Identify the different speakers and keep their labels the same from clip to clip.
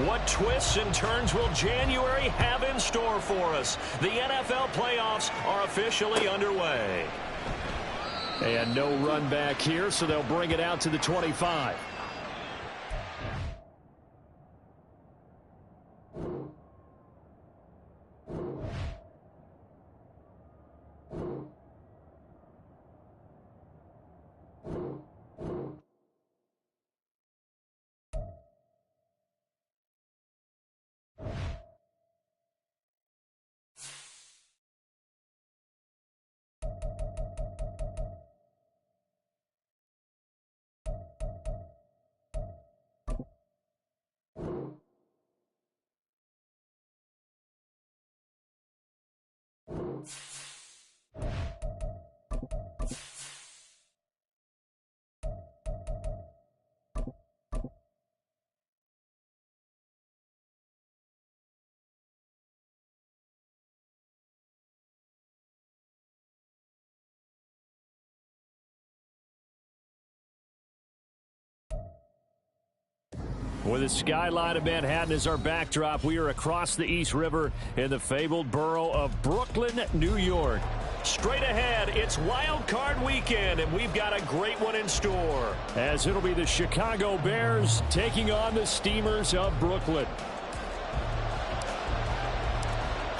Speaker 1: What twists and turns will January have in store for us? The NFL playoffs are officially underway.
Speaker 2: And no run back here, so they'll bring it out to the 25. With the skyline of Manhattan as our backdrop, we are across the East River in the fabled borough of Brooklyn, New York.
Speaker 1: Straight ahead, it's Wildcard weekend, and we've got a great one in store.
Speaker 2: As it'll be the Chicago Bears taking on the Steamers of Brooklyn.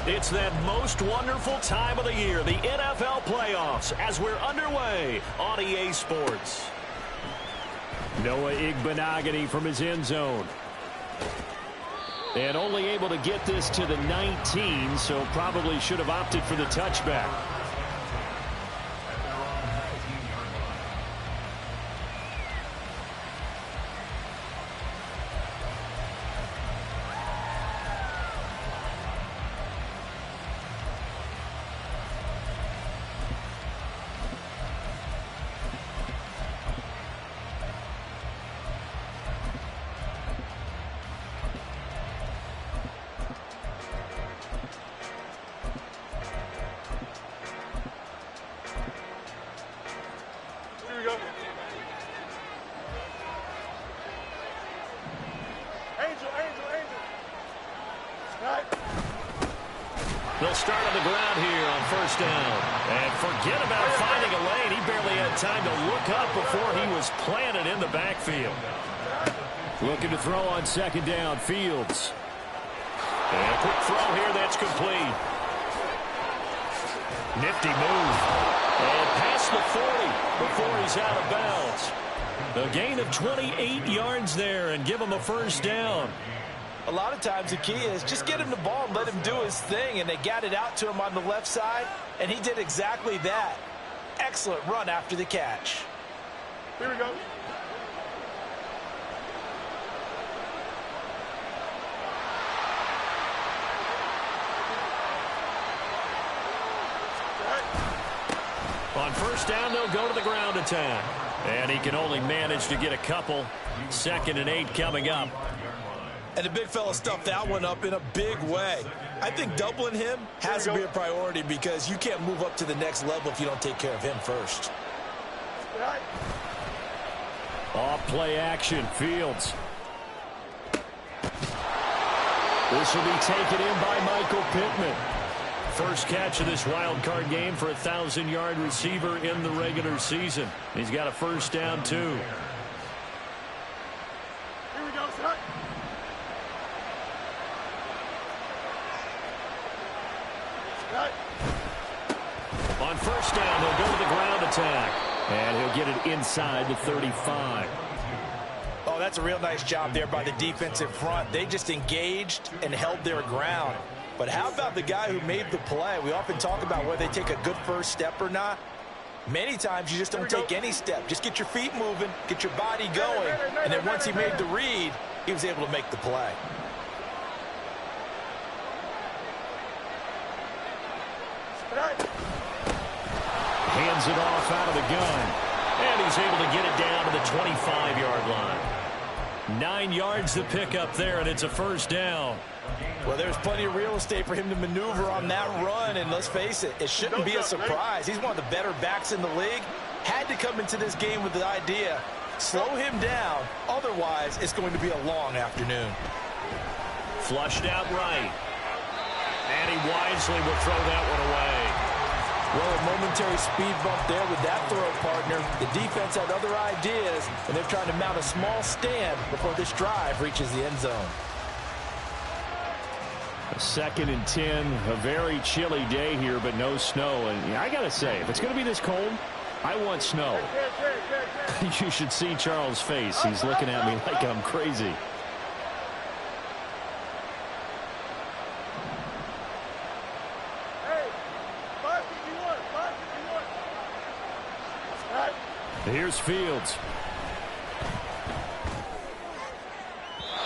Speaker 1: It's that most wonderful time of the year, the NFL playoffs, as we're underway on EA Sports.
Speaker 2: Noah Igbenogany from his end zone. And only able to get this to the 19, so probably should have opted for the touchback.
Speaker 1: They'll start on the ground here on first down. And forget about finding a lane. He barely had time to look up before he was planted in the backfield.
Speaker 2: Looking to throw on second down. Fields.
Speaker 1: And a quick throw here that's complete. Nifty move. And past the 40 before he's out of bounds. A gain of 28 yards there and give him a first down.
Speaker 3: A lot of times the key is just get him the ball and let him do his thing, and they got it out to him on the left side, and he did exactly that. Excellent run after the catch.
Speaker 4: Here we go.
Speaker 1: On first down, they'll go to the ground attack. And he can only manage to get a couple. 2nd and 8 coming up.
Speaker 3: And the big fella stuffed that one up in a big way. I think doubling him has to be a priority because you can't move up to the next level if you don't take care of him first.
Speaker 2: Off play action. Fields. This will be taken in by Michael Pittman.
Speaker 1: First catch of this wild card game for a 1,000-yard receiver in the regular season. He's got a first down, too.
Speaker 4: Here we go, son.
Speaker 1: On first down, they'll go to the ground attack.
Speaker 2: And he'll get it inside the 35.
Speaker 3: Oh, that's a real nice job there by the defensive front. They just engaged and held their ground. But how about the guy who made the play? We often talk about whether they take a good first step or not. Many times you just don't take any step. Just get your feet moving, get your body going, and then once he made the read, he was able to make the play.
Speaker 1: Hands it off out of the gun. And he's able to get it down to the 25-yard line. 9 yards to pick up there, and it's a first down.
Speaker 3: Well, there's plenty of real estate for him to maneuver on that run, and let's face it, it shouldn't be a surprise. He's one of the better backs in the league. Had to come into this game with the idea, slow him down, otherwise it's going to be a long afternoon.
Speaker 2: Flushed out right. And he wisely will throw that one away.
Speaker 3: Well, a momentary speed bump there with that throw, partner. The defense had other ideas, and they're trying to mount a small stand before this drive reaches the end zone.
Speaker 2: A 2nd and 10, a very chilly day here, but no snow. And I got to say, if it's going to be this cold, I want snow. You should see Charles' face. He's looking at me like I'm crazy. Here's Fields.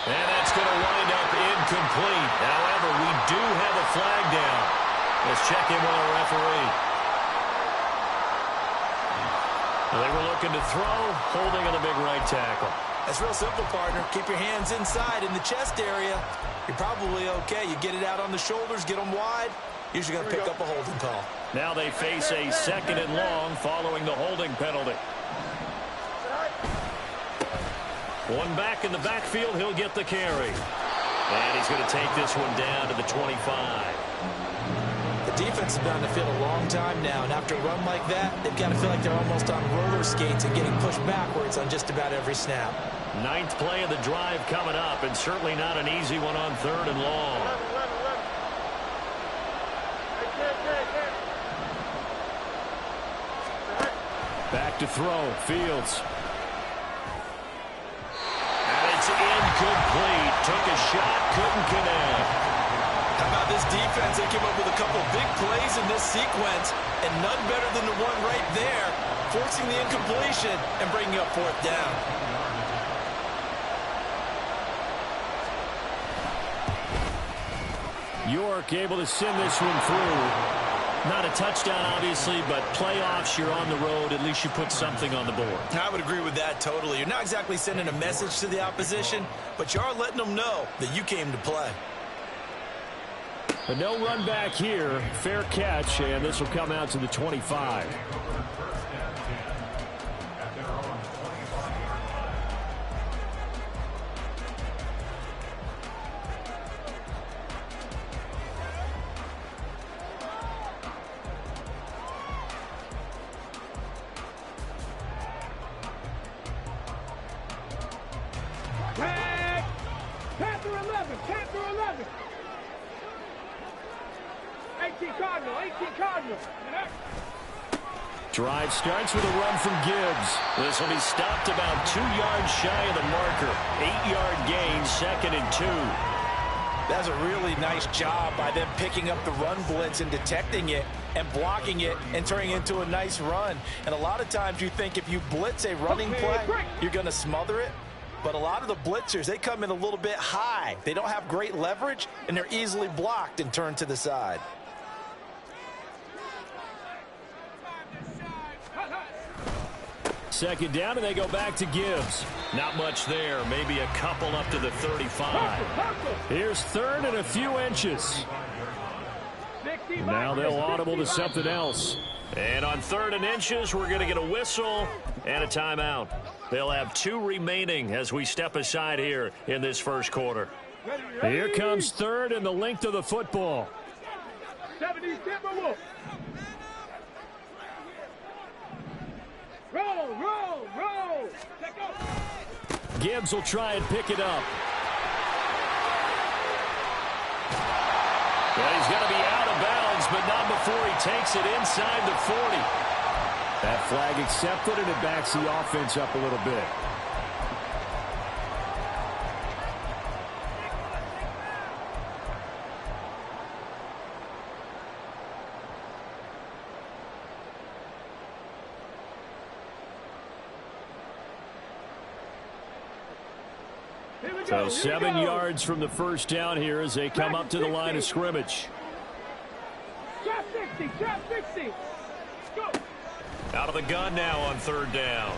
Speaker 2: And that's going to wind up incomplete. However, we do have a flag down. Let's check in with our referee. They were looking to throw, holding on the big right tackle.
Speaker 3: That's real simple, partner. Keep your hands inside in the chest area. You're probably okay. You get it out on the shoulders, get them wide. Usually going to pick up a holding call.
Speaker 2: Now they face a 2nd and long following the holding penalty. One back in the backfield, he'll get the carry. And he's going to take this one down to the 25.
Speaker 3: The defense has been on the field a long time now, and after a run like that, they've got to feel like they're almost on roller skates and getting pushed backwards on just about every snap.
Speaker 2: 9th play of the drive coming up, and certainly not an easy one on 3rd and long. Back to throw, Fields. It's incomplete. Took a shot, couldn't connect.
Speaker 3: How about this defense? They came up with a couple big plays in this sequence, and none better than the one right there, forcing the incompletion and bringing up 4th down.
Speaker 2: York able to send this one through. Not a touchdown, obviously, but playoffs, you're on the road. At least you put something on the board.
Speaker 3: I would agree with that totally. You're not exactly sending a message to the opposition, but you are letting them know that you came to play.
Speaker 2: But no run back here. Fair catch, and this will come out to the 25. Drive starts with a run from Gibbs. This will be stopped about 2 yards shy of the marker. 8-yard gain, 2nd and 2.
Speaker 3: That's a really nice job by them picking up the run blitz and detecting it and blocking it and turning it into a nice run. And a lot of times you think if you blitz a running play, you're going to smother it. But a lot of the blitzers, they come in a little bit high. They don't have great leverage, and they're easily blocked and turned to the side.
Speaker 2: Second down, and they go back to Gibbs. Not much there. Maybe a couple up to the 35. Here's 3rd and a few inches. Now they'll audible to something else. And on 3rd and inches, we're going to get a whistle and a timeout. They'll have 2 remaining as we step aside here in this first quarter. Here comes 3rd and the length of the football.
Speaker 4: 70, roll.
Speaker 2: Gibbs will try and pick it up. Well, he's going to be out of bounds, but not before he takes it inside the 40. That flag accepted, and it backs the offense up a little bit. So 7 yards from the first down here as they come up to the line of scrimmage.
Speaker 4: Trap 60. Go.
Speaker 2: Out of the gun now on 3rd down.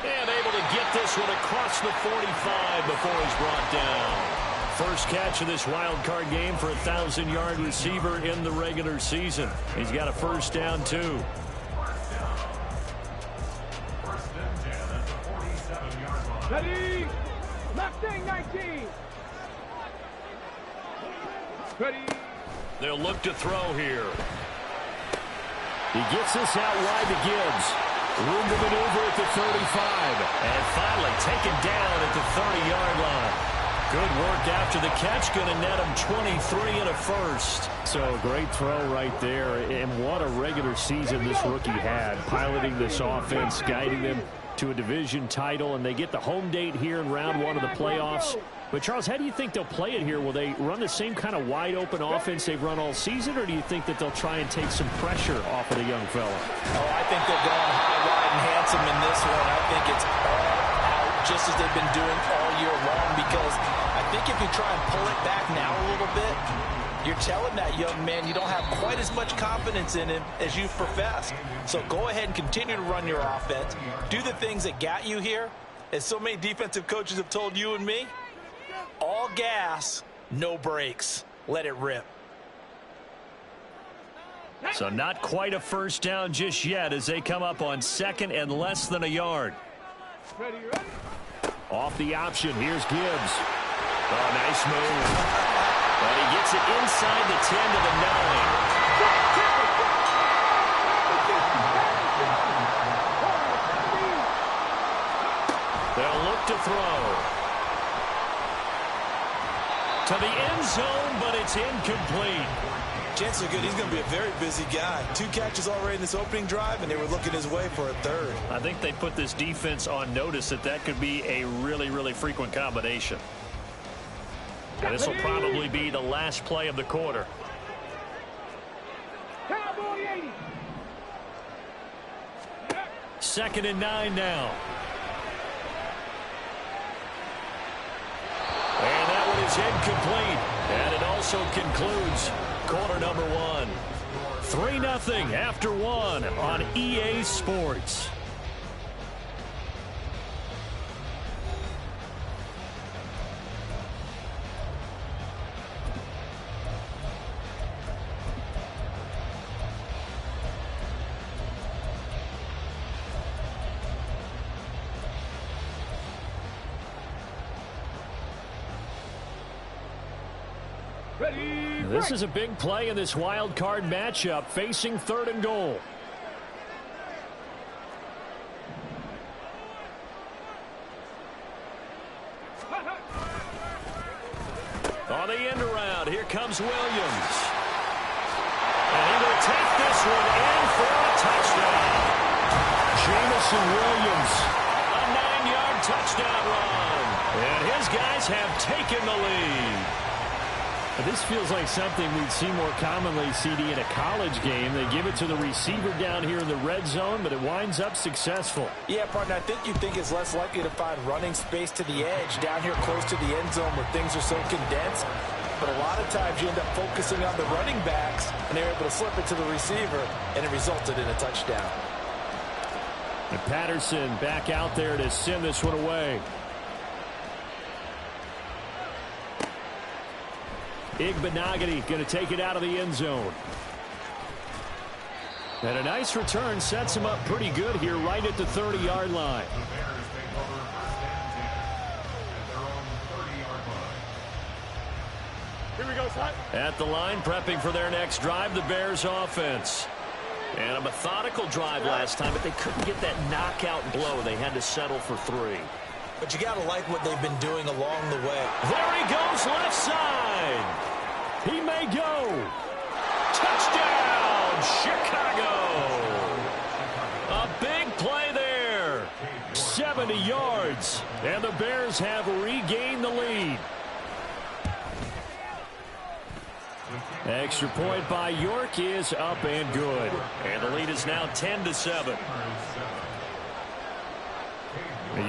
Speaker 2: And able to get this one across the 45 before he's brought down. First catch of this wild card game for a 1,000-yard receiver in the regular season. He's got a first down, too.
Speaker 4: Ready, Left thing, 19. Ready.
Speaker 1: They'll look to throw here.
Speaker 2: He gets this out wide to Gibbs. Room to maneuver at the 35.
Speaker 1: And finally taken down at the 30-yard line. Good work after the catch. Going to net him 23 and a first.
Speaker 2: So a great throw right there. And what a regular season this rookie had. Piloting this offense, guiding them to a division title. And they get the home date here in round one of the playoffs. But, Charles, how do you think they'll play it here? Will they run the same kind of wide-open offense they've run all season, or do you think that they'll try and take some pressure off of the young fella?
Speaker 3: Oh, I think they're going high, wide, and handsome in this one. I think it's all out, just as they've been doing all year long, because I think if you try and pull it back now a little bit, you're telling that young man you don't have quite as much confidence in him as you've professed. So go ahead and continue to run your offense. Do the things that got you here. As so many defensive coaches have told you and me, all gas, no brakes. Let it rip.
Speaker 1: So not quite a first down just yet as they come up on second and less than a yard.
Speaker 4: Ready.
Speaker 2: Off the option, here's Gibbs.
Speaker 1: Oh, nice move. But he gets it inside the 10 to the 9. They'll look to throw. To the end zone, but it's incomplete.
Speaker 3: Chances are good he's going to be a very busy guy. 2 catches already in this opening drive, and they were looking his way for a third.
Speaker 1: I think they put this defense on notice that could be a really, really frequent combination. And this will probably be the last play of the quarter.
Speaker 4: Cowboy 80.
Speaker 1: Second and 9 now. And that one is incomplete. And it also concludes quarter number 1. 3-0 after 1 on EA Sports. This is a big play in this wild card matchup, facing 3rd and goal. On the end around, here comes Williams. And he will take this one in for a touchdown. Jamison Williams, a 9-yard touchdown run. And his guys have taken the lead.
Speaker 2: This feels like something we'd see more commonly, CD, in a college game. They give it to the receiver down here in the red zone, but it winds up successful.
Speaker 3: Yeah, partner, I think you think it's less likely to find running space to the edge down here close to the end zone where things are so condensed. But a lot of times you end up focusing on the running backs, and they're able to slip it to the receiver, and it resulted in a touchdown.
Speaker 2: And Patterson back out there to send this one away. Igbenogany going to take it out of the end zone. And a nice return sets him up pretty good here right at the 30-yard line.
Speaker 4: Here we go, son.
Speaker 1: At the line, prepping for their next drive, the Bears offense. And a methodical drive last time, but they couldn't get that knockout blow. They had to settle for 3.
Speaker 3: But you got to like what they've been doing along the way.
Speaker 1: There he goes, left side. He may go. Touchdown, Chicago. A big play there. 70 yards. And the Bears have regained the lead. Extra point by York is up and good. And the lead is now 10-7.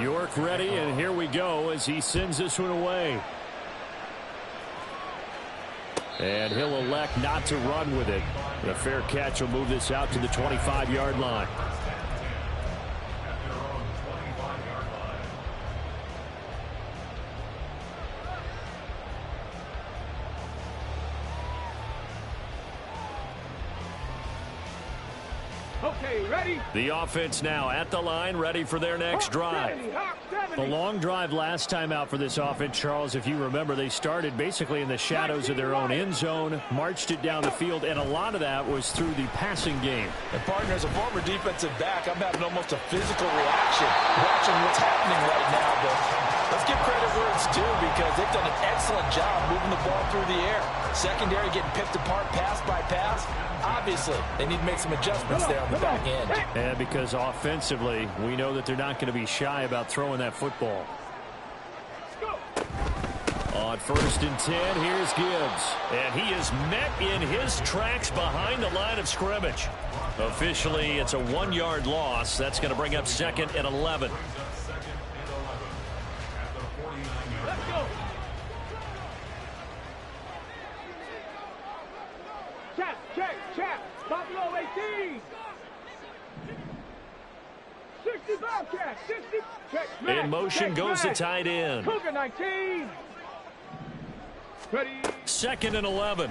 Speaker 2: York ready, and here we go as he sends this one away. And he'll elect not to run with it. The fair catch will move this out to the 25-yard line.
Speaker 4: Okay, ready?
Speaker 2: The offense now at the line, ready for their next drive.
Speaker 4: The
Speaker 2: A long drive last time out for this offense, Charles. If you remember, they started basically in the shadows of their own end zone, marched it down the field, and a lot of that was through the passing game.
Speaker 3: And partner, as a former defensive back, I'm having almost a physical reaction watching what's happening right now. But let's give credit where it's due because they've done an excellent job moving the ball through the air. Secondary getting picked apart pass by pass. Obviously, they need to make some adjustments there on the back end.
Speaker 2: And because offensively, we know that they're not going to be shy about throwing that football. On 1st and 10, here's Gibbs. And he is met in his tracks behind the line of scrimmage. Officially, it's a 1-yard loss. That's going to bring up 2nd and 11.
Speaker 4: Let's go. Check. Buffalo 18. 60 Bobcat. 60. Check.
Speaker 2: In motion goes the tight end.
Speaker 4: Cougar 19. Ready.
Speaker 2: 2nd and 11.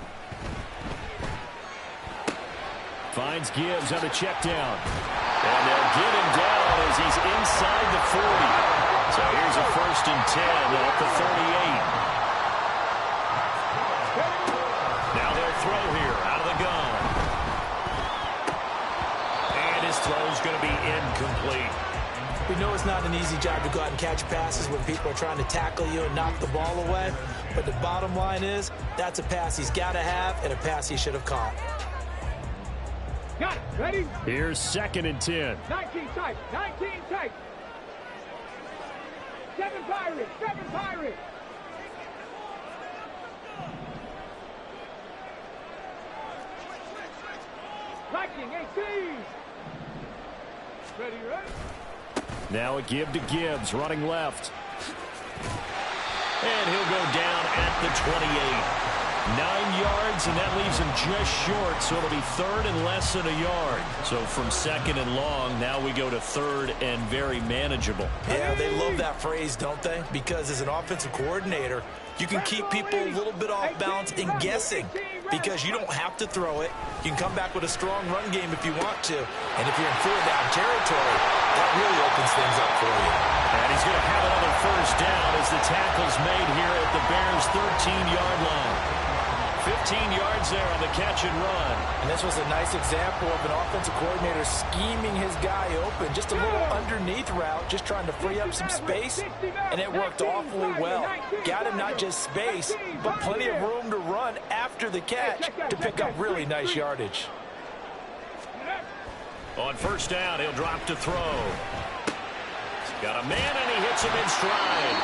Speaker 2: Finds Gibbs on a check down. And they'll get him down as he's inside the 40. So here's a 1st and 10 at the 38. Now they'll throw here out of the gun. And his throw's going to be incomplete.
Speaker 3: We know it's not an easy job to go out and catch passes when people are trying to tackle you and knock the ball away. But the bottom line is, that's a pass he's got to have and a pass he should have caught.
Speaker 4: Got it. Ready?
Speaker 2: Here's 2nd and 10.
Speaker 4: 19 tight. 19 tight. 7 Pirates. 7 Pirates. Viking 18. Ready?
Speaker 2: Now a give to Gibbs, running left. And he'll go down at the 28. 9 yards, and that leaves him just short, so it'll be 3rd and less than a yard. So from 2nd and long, now we go to 3rd and very manageable.
Speaker 3: Yeah, they love that phrase, don't they? Because as an offensive coordinator, you can keep people a little bit off balance and guessing because you don't have to throw it. You can come back with a strong run game if you want to. And if you're in 4th-down territory, that really opens things up for you.
Speaker 2: And he's going to have another 1st down as the tackle's made here at the Bears' 13-yard line. 15 yards there on the catch and run.
Speaker 3: And this was a nice example of an offensive coordinator scheming his guy open. Just a little underneath route, just trying to free up some space, and it worked awfully well. Got him not just space, but plenty of room to run after the catch to pick up really nice yardage.
Speaker 2: On 1st down, he'll drop to throw. He's got a man, and he hits him in stride.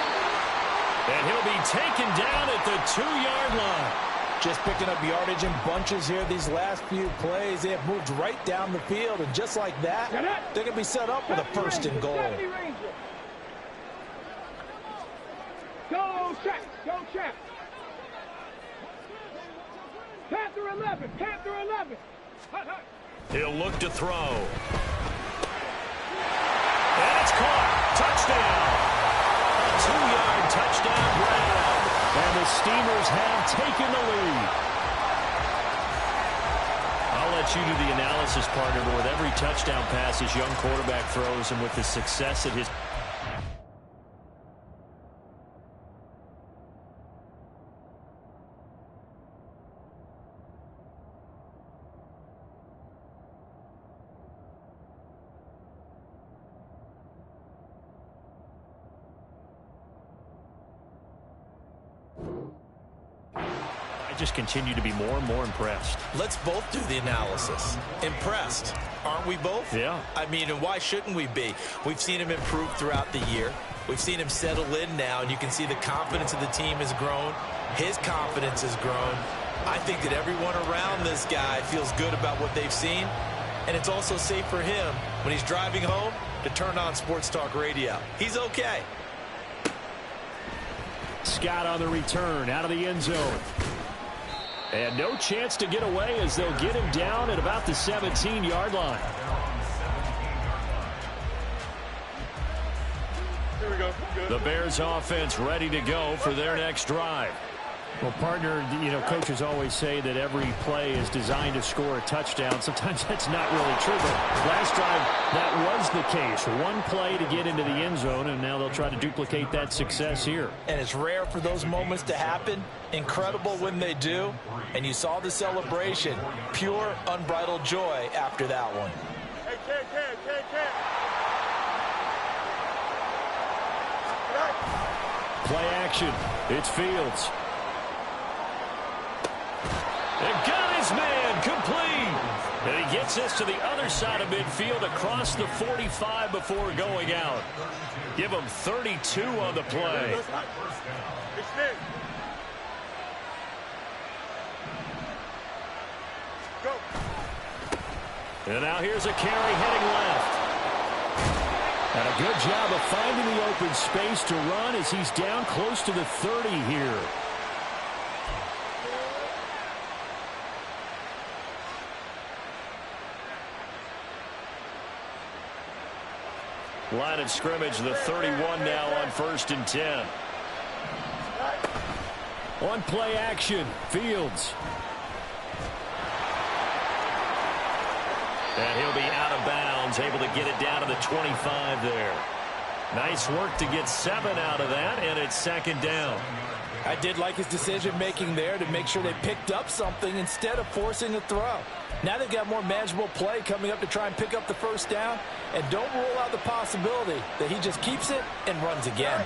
Speaker 2: And he'll be taken down at the 2-yard line.
Speaker 3: Just picking up yardage in bunches here these last few plays. They have moved right down the field, and just like that, they're going to be set up with a 1st and goal.
Speaker 4: Go check. Panther 11.
Speaker 2: He'll look to throw. And it's caught. Touchdown. 2-yard touchdown grab. And the Steamers have taken the lead. I'll let you do the analysis, partner, but with every touchdown pass his young quarterback throws and with the success that his... just continue to be more and more impressed.
Speaker 3: Let's both do the analysis. Impressed. Aren't we both?
Speaker 2: Yeah.
Speaker 3: I mean, and why shouldn't we be? We've seen him improve throughout the year. We've seen him settle in now, and you can see the confidence of the team has grown. His confidence has grown. I think that everyone around this guy feels good about what they've seen, and it's also safe for him when he's driving home to turn on Sports Talk Radio. He's okay.
Speaker 2: Scott on the return out of the end zone. And no chance to get away as they'll get him down at about the 17-yard line.
Speaker 4: Here we go. Good.
Speaker 2: The Bears offense ready to go for their next drive. Well, partner, you know, coaches always say that every play is designed to score a touchdown. Sometimes that's not really true, but last drive that was the case. One play to get into the end zone, and now they'll try to duplicate that success here.
Speaker 3: And it's rare for those moments to happen. Incredible when they do. And you saw the celebration. Pure, unbridled joy after that one.
Speaker 2: Play action. It's Fields.
Speaker 1: And got his man complete. And he gets this to the other side of midfield across the 45 before going out. Give him 32 on the play. And now here's a carry heading left.
Speaker 2: And a good job of finding the open space to run as he's down close to the 30 here.
Speaker 1: Line of scrimmage, the 31 now on 1st and 10.
Speaker 2: On play action, Fields.
Speaker 1: And he'll be out of bounds, able to get it down to the 25 there. Nice work to get 7 out of that, and it's 2nd down.
Speaker 3: I did like his decision-making there to make sure they picked up something instead of forcing a throw. Now they've got more manageable play coming up to try and pick up the 1st down, and don't rule out the possibility that he just keeps it and runs again.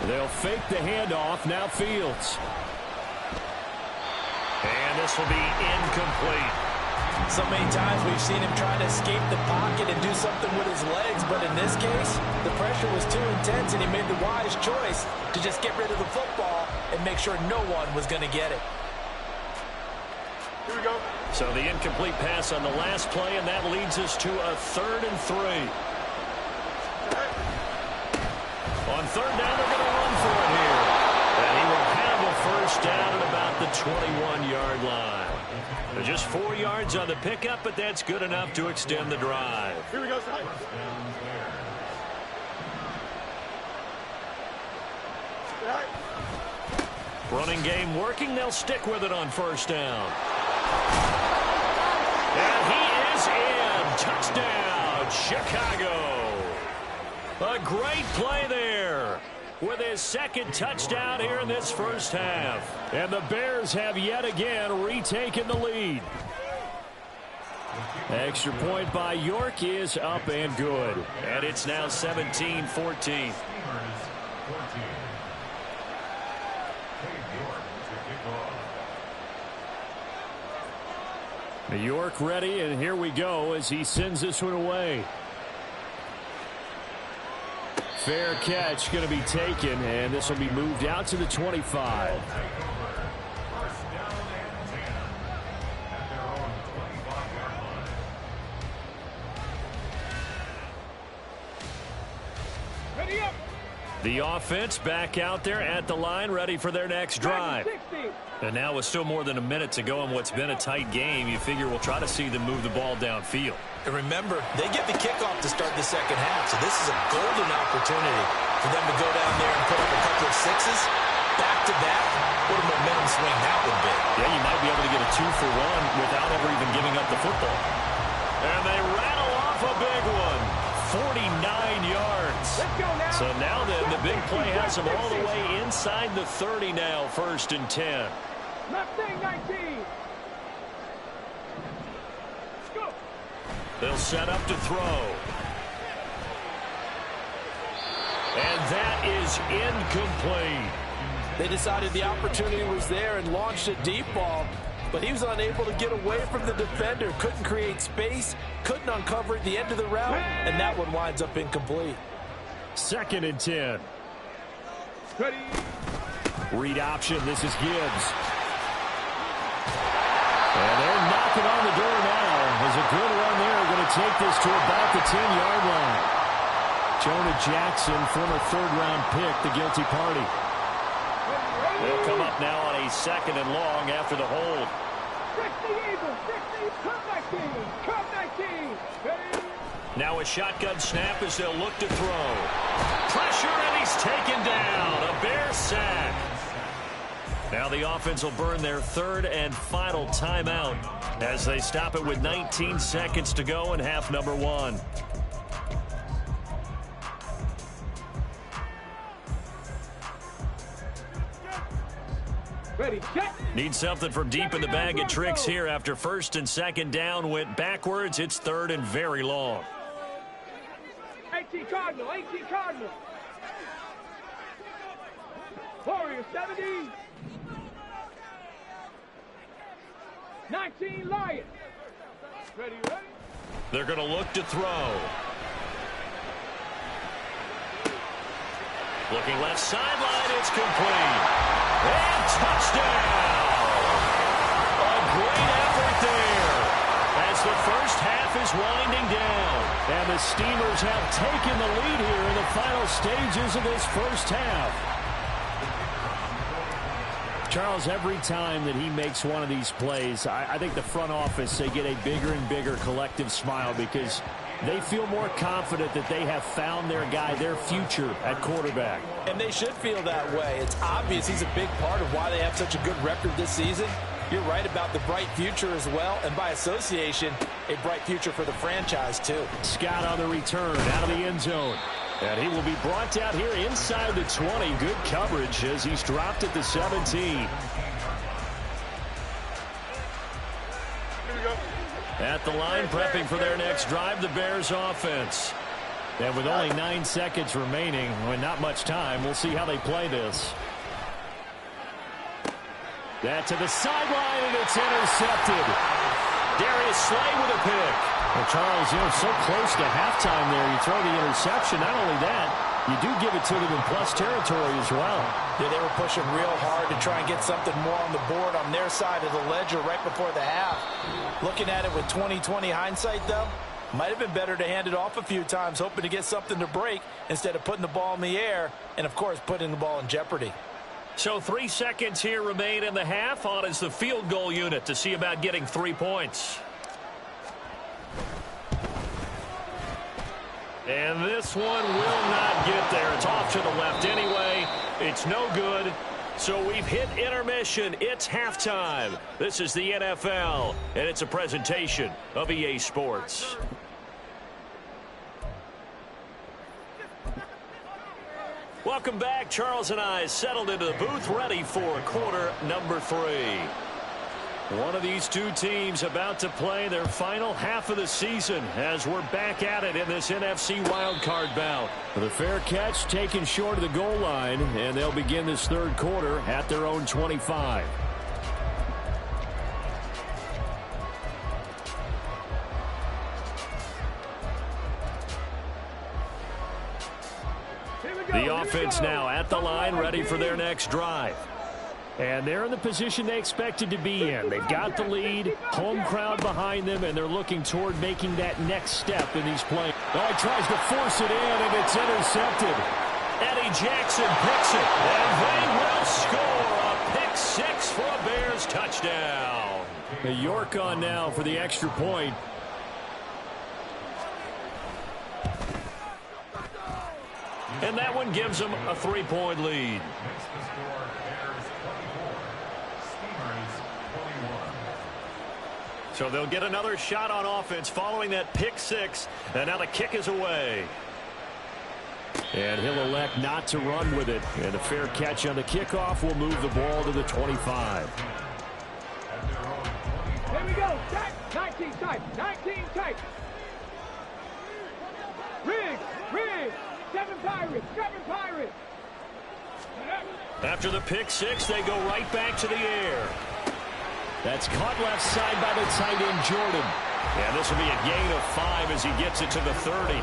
Speaker 2: They'll fake the handoff, now Fields.
Speaker 1: And this will be incomplete.
Speaker 3: So many times we've seen him trying to escape the pocket and do something with his legs, but in this case, the pressure was too intense and he made the wise choice to just get rid of the football and make sure no one was going to get it.
Speaker 1: Here we go. So the incomplete pass on the last play, and that leads us to a 3rd and 3. On 3rd down, they're going to run for it here. And he will have a 1st down at about the 21-yard line. Just 4 yards on the pickup, but that's good enough to extend the drive. Here we go, side. Running game working. They'll stick with it on 1st down. And he is in. Touchdown, Chicago. A great play there with his 2nd touchdown here in this 1st half.
Speaker 2: And the Bears have yet again retaken the lead. Extra point by York is up and good.
Speaker 1: And it's now 17-14.
Speaker 2: York ready, and here we go as he sends this one away. Fair catch going to be taken, and this will be moved out to the 25.
Speaker 4: Ready up.
Speaker 1: The offense back out there at the line, ready for their next drive.
Speaker 4: 60.
Speaker 1: And now with still more than a minute to go in what's been a tight game, you figure we'll try to see them move the ball downfield.
Speaker 3: And remember, they get the kickoff to start the 2nd half, so this is a golden opportunity for them to go down there and put up a couple of 6s back-to-back. What a momentum swing that would be.
Speaker 1: Yeah, you might be able to get a 2-for-1 without ever even giving up the football. And they rattle off a big one. 49 yards.
Speaker 4: Let's go now.
Speaker 1: So now then, the big play has them all the way inside the 30 now, 1st and 10.
Speaker 4: Left thing, 19. Let's go.
Speaker 1: They'll set up to throw. And that is incomplete.
Speaker 3: They decided the opportunity was there and launched a deep ball, but he was unable to get away from the defender, couldn't create space, couldn't uncover at the end of the route, and that one winds up incomplete.
Speaker 2: 2nd and 10.
Speaker 4: Ready.
Speaker 2: Read option. This is Gibbs. And they're knocking on the door now. There's a good run there. Going to take this to about the 10-yard line. Jonah Jackson, former 3rd-round pick, the guilty party.
Speaker 1: They'll come up now on a 2nd and long after the hold.
Speaker 4: 60 Eagles. 60. Come 19. Come 19. Ready.
Speaker 1: Now a shotgun snap as they'll look to throw. Pressure, and he's taken down. A Bear sack.
Speaker 2: Now the offense will burn their third and final timeout as they stop it with 19 seconds to go in half number one.
Speaker 4: Ready, check.
Speaker 2: Need something from deep in the bag of tricks here after first and second down went backwards. It's third and very long.
Speaker 4: 18 Cardinal, 18 Cardinal. Warrior 70. 19 Lion. Ready, ready.
Speaker 2: They're going to look to throw. Looking left sideline, it's complete. And touchdown! A great effort there as the first half is winding down. And the Steamers have taken the lead here in the final stages of this first half. Charles, every time that he makes one of these plays, I think the front office, they get a bigger and bigger collective smile because they feel more confident that they have found their guy, their future at quarterback.
Speaker 3: And they should feel that way. It's obvious he's a big part of why they have such a good record this season. You're right about the bright future as well, and by association, a bright future for the franchise too.
Speaker 2: Scott on the return out of the end zone. And he will be brought down here inside the 20. Good coverage as he's dropped at the 17. At the line, prepping for their next drive, the Bears offense. And with only 9 seconds remaining, with not much time, we'll see how they play this. That to the sideline, and it's intercepted. Darius Slay with a pick. Well, Charles, so close to halftime there. You throw the interception. Not only that, you do give it to them in plus territory as well.
Speaker 3: Yeah, they were pushing real hard to try and get something more on the board on their side of the ledger right before the half. Looking at it with 20/20 hindsight, though, might have been better to hand it off a few times, hoping to get something to break instead of putting the ball in the air and, of course, putting the ball in jeopardy.
Speaker 2: So 3 seconds here remain in the half. On is the field goal unit to see about getting 3 points. And this one will not get there. It's off to the left anyway. It's no good. So we've hit intermission. It's halftime. This is the NFL, and it's a presentation of EA Sports. Welcome back. Charles and I settled into the booth, ready for quarter number 3. One of these two teams about to play their final half of the season as we're back at it in this NFC Wildcard bout. The fair catch taken short of the goal line, and they'll begin this third quarter at their own 25. The offense now at the line, ready for their next drive. And they're in the position they expected to be in. They've got the lead, home crowd behind them, and they're looking toward making that next step in these plays. Oh, he tries to force it in, and it's intercepted. Eddie Jackson picks it, and they will score a pick 6 for a Bears touchdown. York on now for the extra point. And that one gives them a 3-point lead. So they'll get another shot on offense following that pick 6. And now the kick is away. And he'll elect not to run with it. And a fair catch on the kickoff will move the ball to the 25.
Speaker 4: Here we go. 19 type. 19 type. Riggs. 7 Pirates. 7 Pirates.
Speaker 2: After the pick 6, they go right back to the air. That's caught left side by the tight end, Jordan. And this will be a gain of 5 as he gets it to the 30.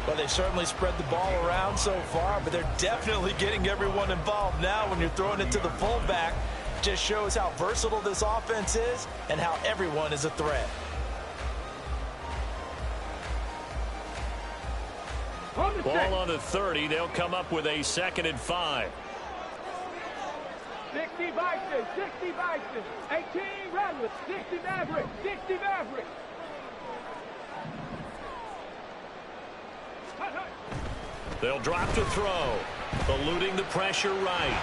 Speaker 3: Well, they certainly spread the ball around so far, but they're definitely getting everyone involved now when you're throwing it to the fullback. Just shows how versatile this offense is and how everyone is a threat.
Speaker 2: Ball on the 30. They'll come up with a 2nd and 5.
Speaker 4: 60 Bison, 60 Bison, 18 Rattlers, 60 Maverick, 60 Maverick.
Speaker 2: They'll drop to throw, eluding the pressure right.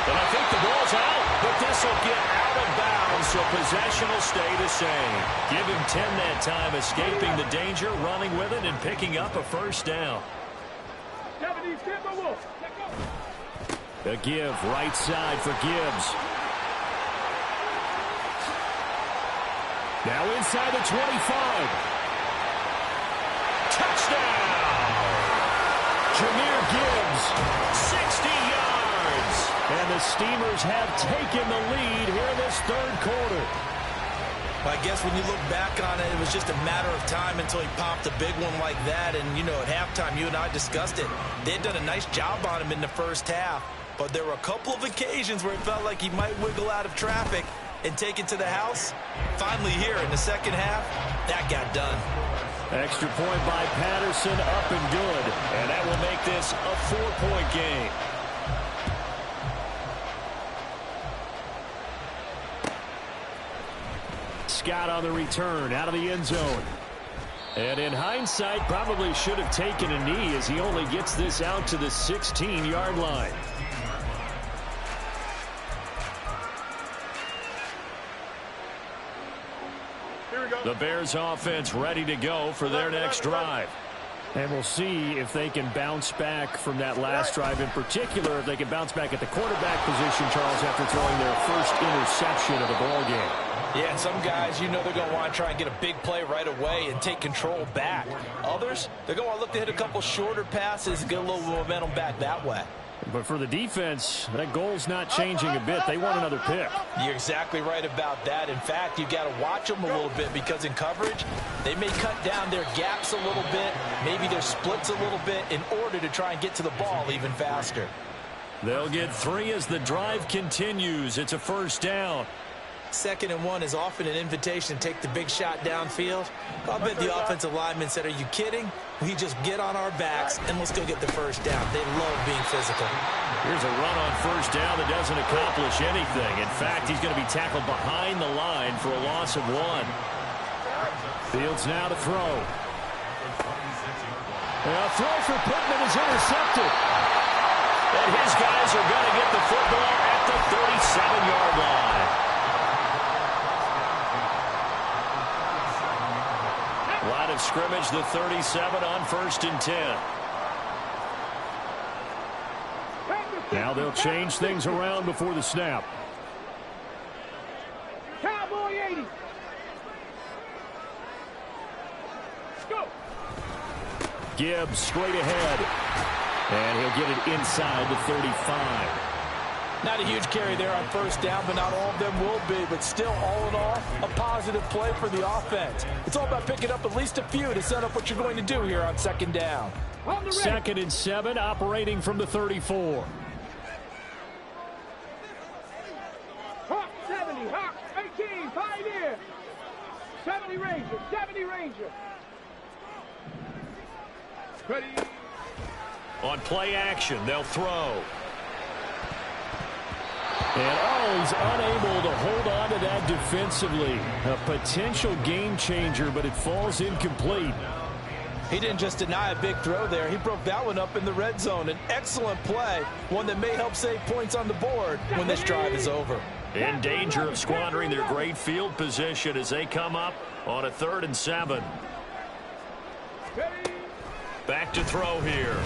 Speaker 2: And I think the ball's out, but this will get out of bounds, so possession will stay the same. Give him 10 that time, escaping the danger, running with it, and picking up a first down. A give right side for Gibbs. Now inside the 25. Touchdown! Jahmyr Gibbs, 60 yards. And the Steamers have taken the lead here in this third quarter.
Speaker 3: I guess when you look back on it, it was just a matter of time until he popped a big one like that. And, you know, at halftime, you and I discussed it. They had done a nice job on him in the first half. But there were a couple of occasions where it felt like he might wiggle out of traffic and take it to the house. Finally here in the second half, that got done.
Speaker 2: Extra point by Patterson, up and good. And that will make this a 4-point game. Scott on the return, out of the end zone. And in hindsight, probably should have taken a knee as he only gets this out to the 16-yard line. The Bears offense ready to go for their next drive. And we'll see if they can bounce back from that last drive. In particular, if they can bounce back at the quarterback position, Charles, after throwing their first interception of the ball game.
Speaker 3: Yeah, and some guys, you know they're going to want to try and get a big play right away and take control back. Others, they're going to want to look to hit a couple shorter passes and get a little momentum back that way.
Speaker 2: But for the defense, that goal's not changing a bit. They want another pick.
Speaker 3: You're exactly right about that. In fact, you've got to watch them a little bit because in coverage, they may cut down their gaps a little bit, maybe their splits a little bit in order to try and get to the ball even faster.
Speaker 2: They'll get 3 as the drive continues. It's a first down.
Speaker 3: 2nd and 1 is often an invitation to take the big shot downfield. I'll bet the offensive lineman said, are you kidding? We just get on our backs and let's go get the first down. They love being physical.
Speaker 2: Here's a run on first down that doesn't accomplish anything. In fact, he's going to be tackled behind the line for a loss of 1. Fields now to throw. A throw for Pittman is intercepted. And his guys are going to get the football at the 37-yard line. Line of scrimmage, the 37 on 1st and 10. Now they'll change things around before the snap.
Speaker 4: Cowboy 80. Go.
Speaker 2: Gibbs straight ahead. And he'll get it inside the 35.
Speaker 3: Not a huge carry there on first down, but not all of them will be. But still, all in all, a positive play for the offense. It's all about picking up at least a few to set up what you're going to do here on 2nd down.
Speaker 2: 2nd and 7, operating from the 34.
Speaker 4: Hawk 70, Hawk 18, Pioneer. 70 Ranger, 70 Ranger. Ready.
Speaker 2: On play action, they'll throw. And, he's unable to hold on to that defensively. A potential game changer, but it falls incomplete.
Speaker 3: He didn't just deny a big throw there. He broke that one up in the red zone. An excellent play, one that may help save points on the board when this drive is over.
Speaker 2: In danger of squandering their great field position as they come up on a 3rd and 7. Back to throw here.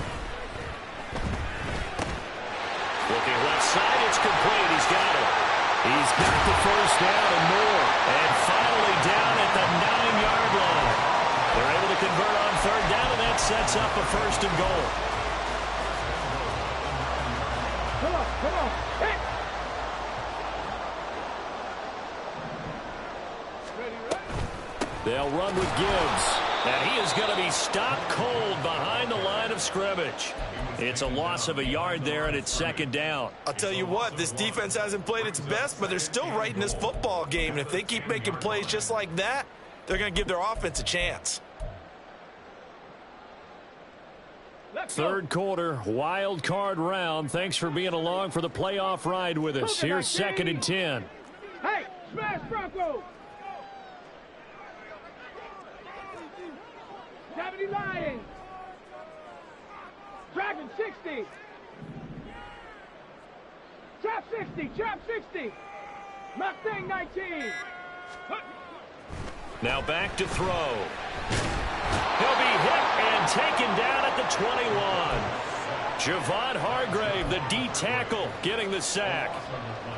Speaker 2: Looking left side, it's complete. He's got it. He's got the first down and more. And finally down at the 9-yard line. They're able to convert on 3rd down, and that sets up a 1st and goal.
Speaker 4: Come on, come on. Hey.
Speaker 2: They'll run with Gibbs. And he is going to be stopped cold behind the line of scrimmage. It's a loss of a yard there, and it's 2nd down.
Speaker 3: I'll tell you what, this defense hasn't played its best, but they're still right in this football game. And if they keep making plays just like that, they're going to give their offense a chance.
Speaker 2: 3rd quarter, wild card round. Thanks for being along for the playoff ride with us. Here's 2nd and 10.
Speaker 4: Hey, smash Broncos. 70 Lions. Dragon 60. Trap 60, trap 60. Mustang 19.
Speaker 2: Now back to throw. He'll be hit and taken down at the 21. Javon Hargrave, the D tackle, getting the sack.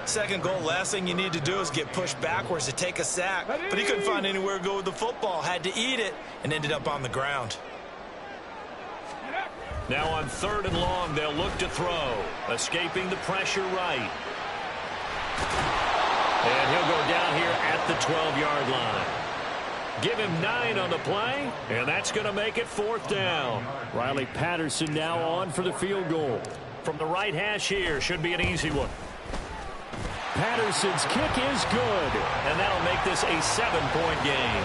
Speaker 3: Second goal, last thing you need to do is get pushed backwards to take a sack. But he couldn't find anywhere to go with the football, had to eat it, and ended up on the ground.
Speaker 2: Now on 3rd and long, they'll look to throw. Escaping the pressure right. And he'll go down here at the 12-yard line. Give him 9 on the play, and that's going to make it 4th down. Riley Patterson now on for the field goal. From the right hash here, should be an easy one. Patterson's kick is good, and that'll make this a 7-point game.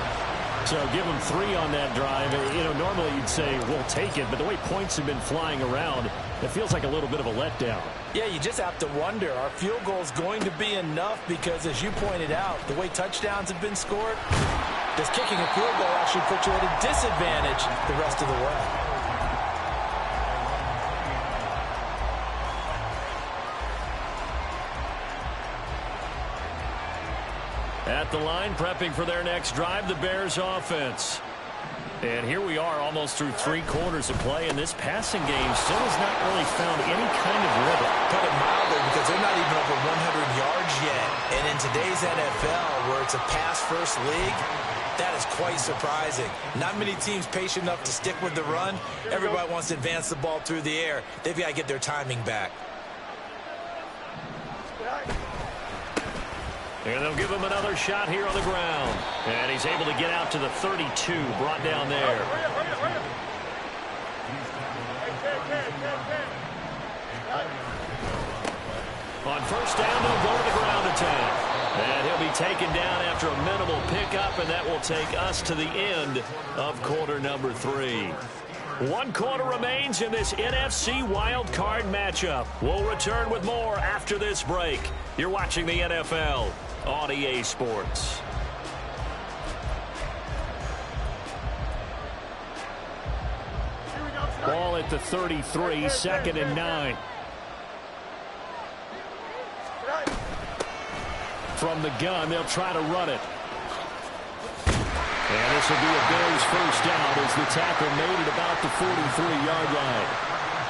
Speaker 2: So give him 3 on that drive. You know, normally you'd say, we'll take it, but the way points have been flying around, it feels like a little bit of a letdown.
Speaker 3: Yeah, you just have to wonder, are field goals going to be enough? Because as you pointed out, the way touchdowns have been scored, does kicking a field goal actually put you at a disadvantage the rest of the way?
Speaker 2: At the line, prepping for their next drive, the Bears offense. And here we are almost through 3 quarters of play, and this passing game still has not really found any kind of rhythm.
Speaker 3: Put it mildly, because they're not even over 100 yards yet. And in today's NFL, where it's a pass-first league, that is quite surprising. Not many teams patient enough to stick with the run. Everybody wants to advance the ball through the air. They've got to get their timing back.
Speaker 2: And they'll give him another shot here on the ground. And he's able to get out to the 32, brought down there. On 1st down, they'll go to the ground attack. And he'll be taken down after a minimal pickup, and that will take us to the end of quarter number 3. 1 quarter remains in this NFC Wildcard matchup. We'll return with more after this break. You're watching the NFL on EA Sports. Ball at the 33, 2nd and 9. From the gun, they'll try to run it. And this will be a Bears first down as the tackle made it about the 43-yard line.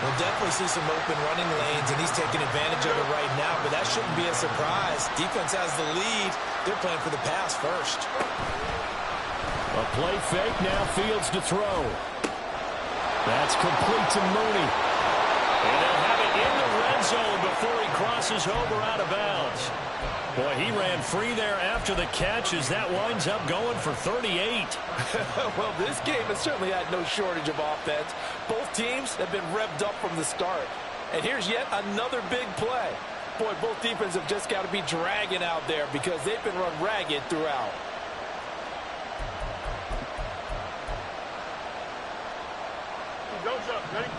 Speaker 3: We'll definitely see some open running lanes, and he's taking advantage of it right now, but that shouldn't be a surprise. Defense has the lead. They're playing for the pass first.
Speaker 2: A play fake, now Fields to throw. That's complete to Mooney. And they'll have it in the red zone before he crosses over out of bounds. Boy, he ran free there after the catch as that winds up going for 38.
Speaker 3: Well, this game has certainly had no shortage of offense. Both teams have been revved up from the start. And here's yet another big play. Boy, both defenses have just got to be dragging out there because they've been run ragged throughout.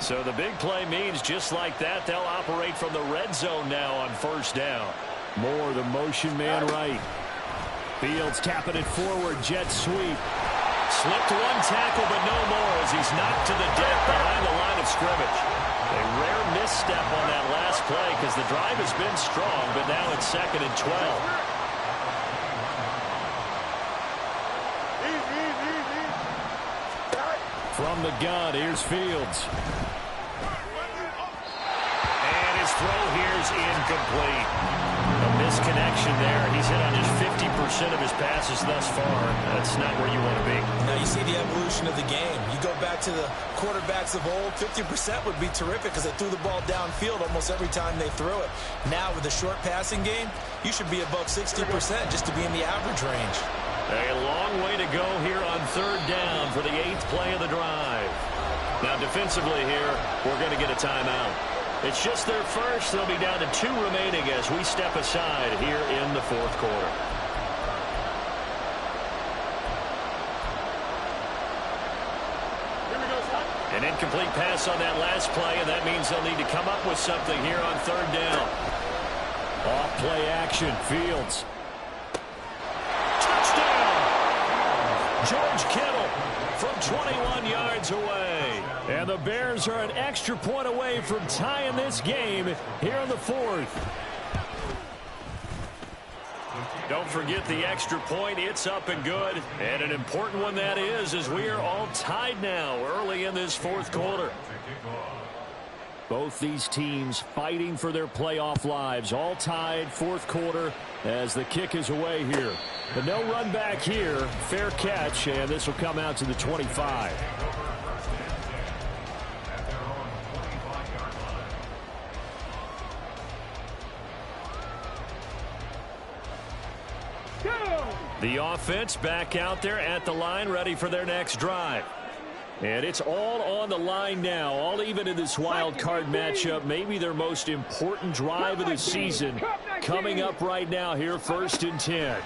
Speaker 2: So the big play means just like that, they'll operate from the red zone now on 1st down. Moore, the motion man right. Fields tapping it forward, jet sweep. Slipped 1 tackle, but no more as he's knocked to the deck behind the line of scrimmage. A rare misstep on that last play because the drive has been strong, but now it's 2nd and 12. From the gun, here's Fields. And his throw here's incomplete. A misconnection there. He's hit on just 50% of his passes thus far. That's not where you want to be.
Speaker 3: Now you see the evolution of the game. You go back to the quarterbacks of old, 50% would be terrific because they threw the ball downfield almost every time they threw it. Now with the short passing game, you should be above 60% just to be in the average range.
Speaker 2: A long way to go here on 3rd down for the 8th play of the drive. Now defensively here, we're going to get a timeout. It's just their first. They'll be down to 2 remaining as we step aside here in the 4th quarter. An incomplete pass on that last play, and that means they'll need to come up with something here on 3rd down. Off play action, Fields. George Kittle from 21 yards away. And the Bears are an extra point away from tying this game here in the 4th. Don't forget the extra point. It's up and good. And an important one that is, as we are all tied now early in this fourth quarter.
Speaker 1: Both these teams fighting for their playoff lives. All tied, fourth quarter, as the kick is away here. But no run back here. Fair catch, and this will come out to the 25. The offense back out there at the line, ready for their next drive. And it's all on the line now, all even in this wild card matchup. Maybe their most important drive of the season coming up right now here, 1st and 10.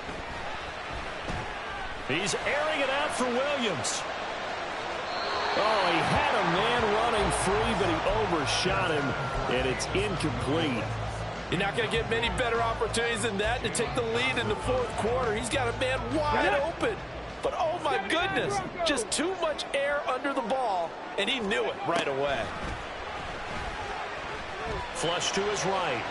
Speaker 2: He's airing it out for Williams.
Speaker 1: Oh, he had a man running free, but he overshot him, and it's incomplete.
Speaker 3: You're not going to get many better opportunities than that to take the lead in the fourth quarter. He's got a man wide open. But, oh, my goodness, just too much air under the ball, and he knew it right away.
Speaker 2: Flush to his right.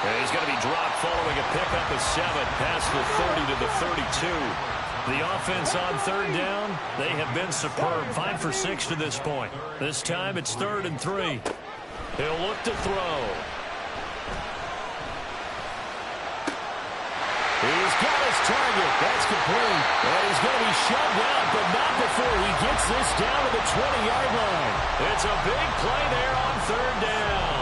Speaker 2: And he's going to be dropped following a pickup of 7 past the 30 to the 32. The offense on 3rd down, they have been superb. 5 for 6 to this point. This time it's 3rd and 3. He'll look to throw.
Speaker 1: He's got his target. That's complete. And he's going to be shoved out, but not before he gets this down to the 20-yard line.
Speaker 2: It's a big play there on 3rd down.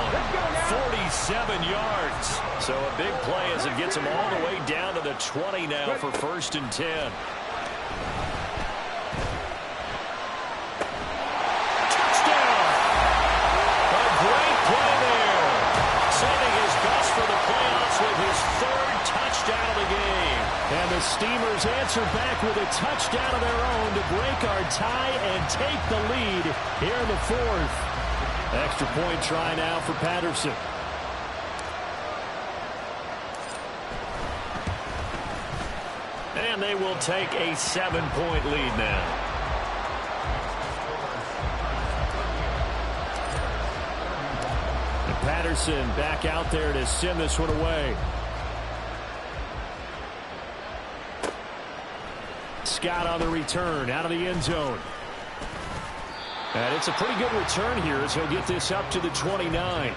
Speaker 2: 47 yards. So a big play as it gets him all the way down to the 20 now for 1st and 10. Touchdown! A great play there. Saving his best for the playoffs with his 3rd touchdown of the game.
Speaker 1: And the Steamers answer back with a touchdown of their own to break our tie and take the lead here in the 4th. Extra point try now for Patterson.
Speaker 2: And they will take a 7-point lead now.
Speaker 1: And Patterson back out there to send this one away. Scott on the return out of the end zone. And it's a pretty good return here as he'll get this up to the 29.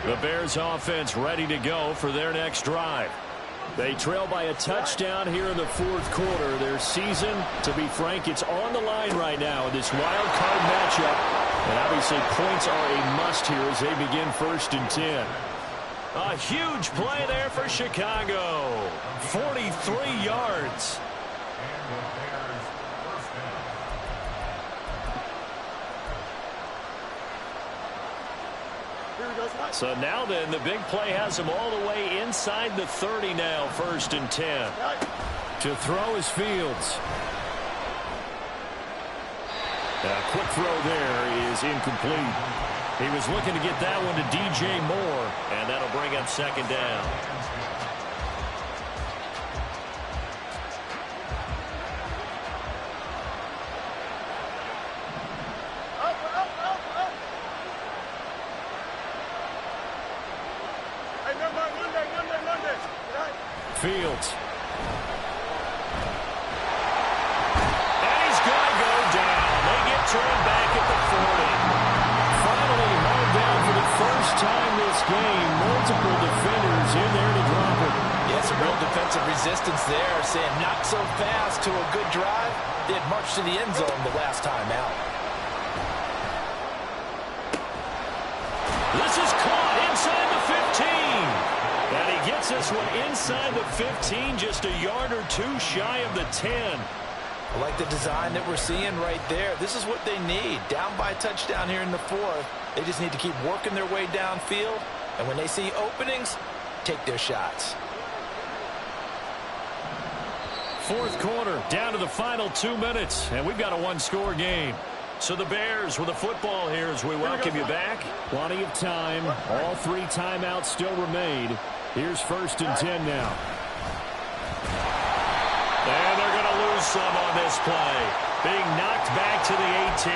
Speaker 1: The Bears offense ready to go for their next drive. They trail by a touchdown here in the fourth quarter. Their season, to be frank, it's on the line right now in this wild card matchup. And obviously points are a must here as they begin 1st and 10.
Speaker 2: A huge play there for Chicago. 43 yards.
Speaker 1: So now then, the big play has him all the way inside the 30 now, 1st and 10. To throw is Fields. A quick throw there is incomplete. He was looking to get that one to DJ Moore, and that'll bring up 2nd down. Fields.
Speaker 2: And he's going to go down. They get turned back at the 40.
Speaker 1: Finally hauled down for the first time this game. Multiple defenders in there to drop it.
Speaker 3: Yeah, some real defensive resistance there, saying not so fast to a good drive. They had marched to the end zone the last time out.
Speaker 2: This is caught inside the 15. And he gets this one inside the 15, just a yard or 2 shy of the 10.
Speaker 3: I like the design that we're seeing right there. This is what they need. Down by a touchdown here in the 4th. They just need to keep working their way downfield. And when they see openings, take their shots.
Speaker 2: Fourth quarter, down to the final 2 minutes. And we've got a 1-score game. So the Bears with the football here as we welcome you back.
Speaker 1: Plenty of time. All 3 timeouts still remain. Here's 1st and 10 now.
Speaker 2: And they're going to lose some on this play. Being knocked back to the 18.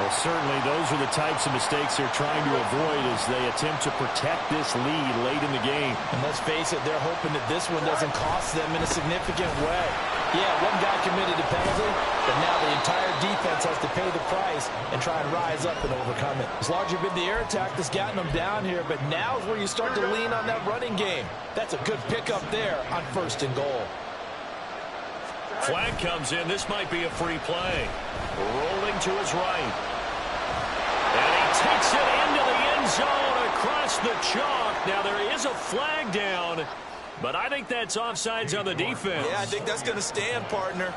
Speaker 1: Well, certainly those are the types of mistakes they're trying to avoid as they attempt to protect this lead late in the game.
Speaker 3: And let's face it, they're hoping that this one doesn't cost them in a significant way. Yeah, one guy committed a penalty, but now the entire defense has to pay the price and try and rise up and overcome it. It's largely been the air attack that's gotten them down here, but now is where you start to lean on that running game. That's a good pickup there on 1st and goal.
Speaker 2: Flag comes in. This might be a free play. Rolling to his right. And he takes it into the end zone across the chalk. Now there is a flag down, but I think that's offsides on the defense.
Speaker 3: Yeah, I think that's going to stand, partner.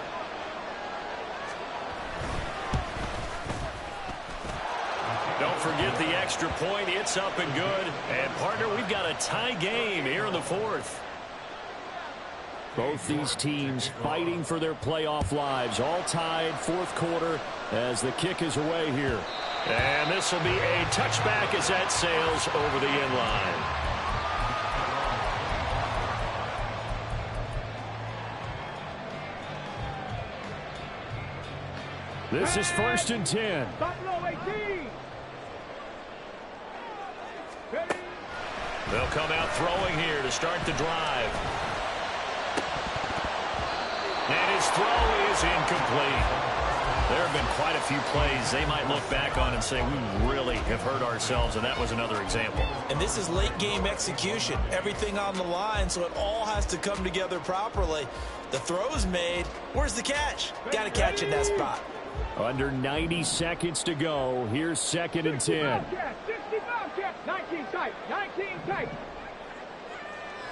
Speaker 2: Don't forget the extra point. It's up and good. And, partner, we've got a tie game here in the 4th.
Speaker 1: Both these teams fighting for their playoff lives. All tied, 4th quarter as the kick is away here.
Speaker 2: And this will be a touchback as that sails over the end line.
Speaker 1: This is 1st and 10.
Speaker 4: Buffalo 18.
Speaker 2: They'll come out throwing here to start the drive. And his throw is incomplete. There have been quite a few plays they might look back on and say, we really have hurt ourselves, and that was another example.
Speaker 3: And this is late game execution. Everything on the line, so it all has to come together properly. The throw's made. Where's the catch? Got to catch in that spot.
Speaker 1: Under 90 seconds to go. Here's 2nd and 10.
Speaker 4: 65 catch. 19 tight. 19 tight.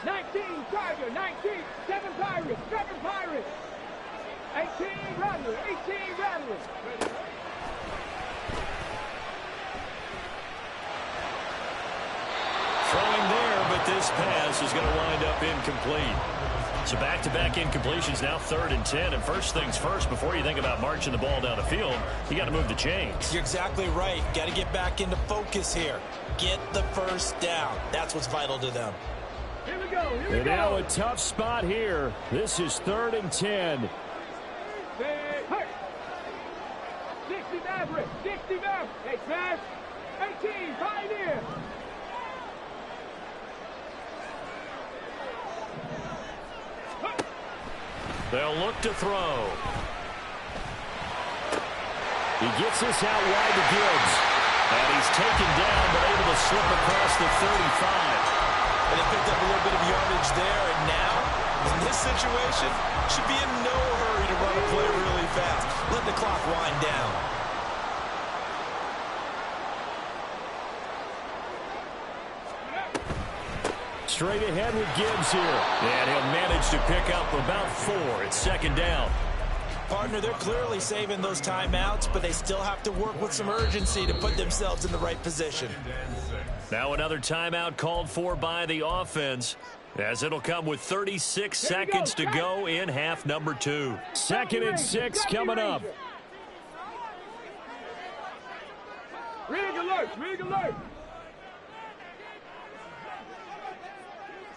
Speaker 4: 19 Tiger. 19. 7 Pirates. 7 Pirates. 18 Rattlers. 18 Rattlers.
Speaker 2: Throwing there, but this pass is going to wind up incomplete. So back-to-back incompletions, now 3rd and 10. And first things first, before you think about marching the ball down the field, you got to move the chains.
Speaker 3: You're exactly right. Got to get back into focus here. Get the first down. That's what's vital to them.
Speaker 4: Here we go. Here we
Speaker 1: And
Speaker 4: go.
Speaker 1: now a tough spot here. This is 3rd and 10.
Speaker 4: Hey. 60 Maverick. 60 Maverick. Hey, smash. 18 Pioneer.
Speaker 2: They'll look to throw.
Speaker 1: He gets this out wide to Gibbs.
Speaker 2: And he's taken down, but able to slip across the 35.
Speaker 3: And they picked up a little bit of yardage there, and now, in this situation, should be in no hurry to run a play really fast. Let the clock wind down.
Speaker 1: Straight ahead with Gibbs here.
Speaker 2: And he'll manage to pick up about 4. It's 2nd down.
Speaker 3: Partner, they're clearly saving those timeouts, but they still have to work with some urgency to put themselves in the right position.
Speaker 2: Now another timeout called for by the offense, as it'll come with 36 seconds to go in half number 2.
Speaker 1: 2nd and 6 coming up.
Speaker 4: Rig alert. Rig alert.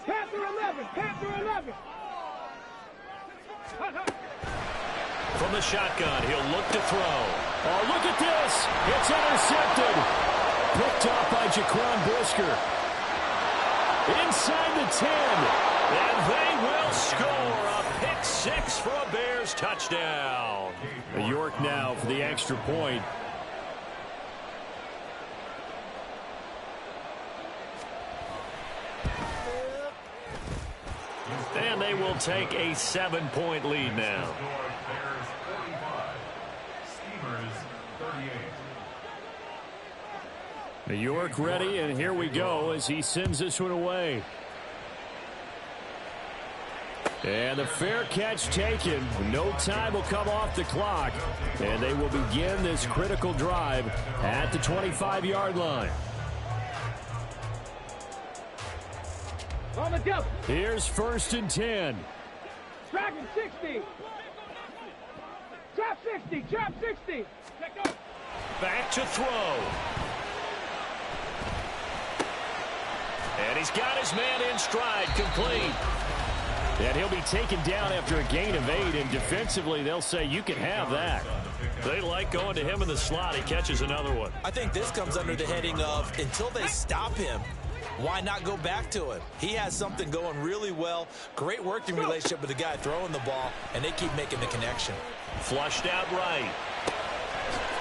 Speaker 4: Panther 11. Panther 11.
Speaker 2: From the shotgun, he'll look to throw.
Speaker 1: Oh, look at this. It's intercepted. Picked off by Jaquan Brisker. Inside the 10.
Speaker 2: And they will score a pick 6 for a Bears touchdown.
Speaker 1: York now for the extra point.
Speaker 2: And they will take a 7-point lead now.
Speaker 1: New York ready, and here we go as he sends this one away. And the fair catch taken. No time will come off the clock, and they will begin this critical drive at the 25-yard line.
Speaker 4: On the jump.
Speaker 1: Here's 1st and 10.
Speaker 4: Dragon 60. Trap 60. Trap 60. Let go.
Speaker 2: Back to throw. And he's got his man in stride, complete.
Speaker 1: And he'll be taken down after a gain of 8, and defensively they'll say you can have that.
Speaker 2: They like going to him in the slot. He catches another one.
Speaker 3: I think this comes under the heading of until they stop him, why not go back to him? He has something going really well. Great working relationship with the guy throwing the ball, and they keep making the connection.
Speaker 2: Flushed out right.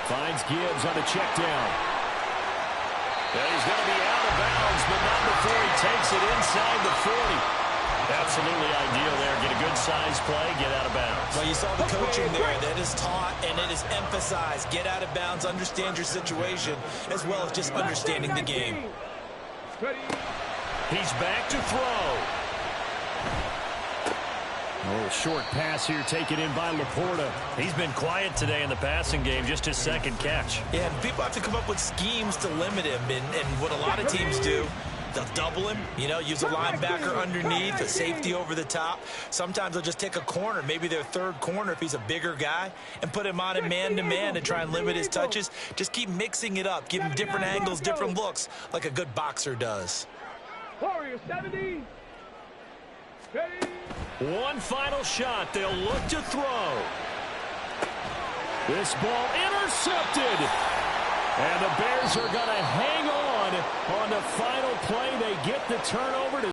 Speaker 1: Finds Gibbs on a check down.
Speaker 2: And he's going to be out of bounds, but not before he takes it inside the 40. Absolutely ideal there. Get a good size play, get out of bounds.
Speaker 3: Well, you saw the coaching there. That is taught and it is emphasized. Get out of bounds, understand your situation, as well as just understanding the game.
Speaker 2: He's back to throw.
Speaker 1: A little short pass here taken in by Laporta.
Speaker 2: He's been quiet today in the passing game, just his second catch.
Speaker 3: Yeah, and people have to come up with schemes to limit him, and what a lot of teams do, they'll double him, use a linebacker underneath, a safety over the top. Sometimes they'll just take a corner, maybe their third corner if he's a bigger guy, and put him on a man-to-man and try and limit his touches. Just keep mixing it up, give him different angles, different looks, like a good boxer does.
Speaker 4: Warrior 70.
Speaker 2: One final shot. They'll look to throw.
Speaker 1: This ball intercepted. And the Bears are going to hang on the final play. They get the turnover to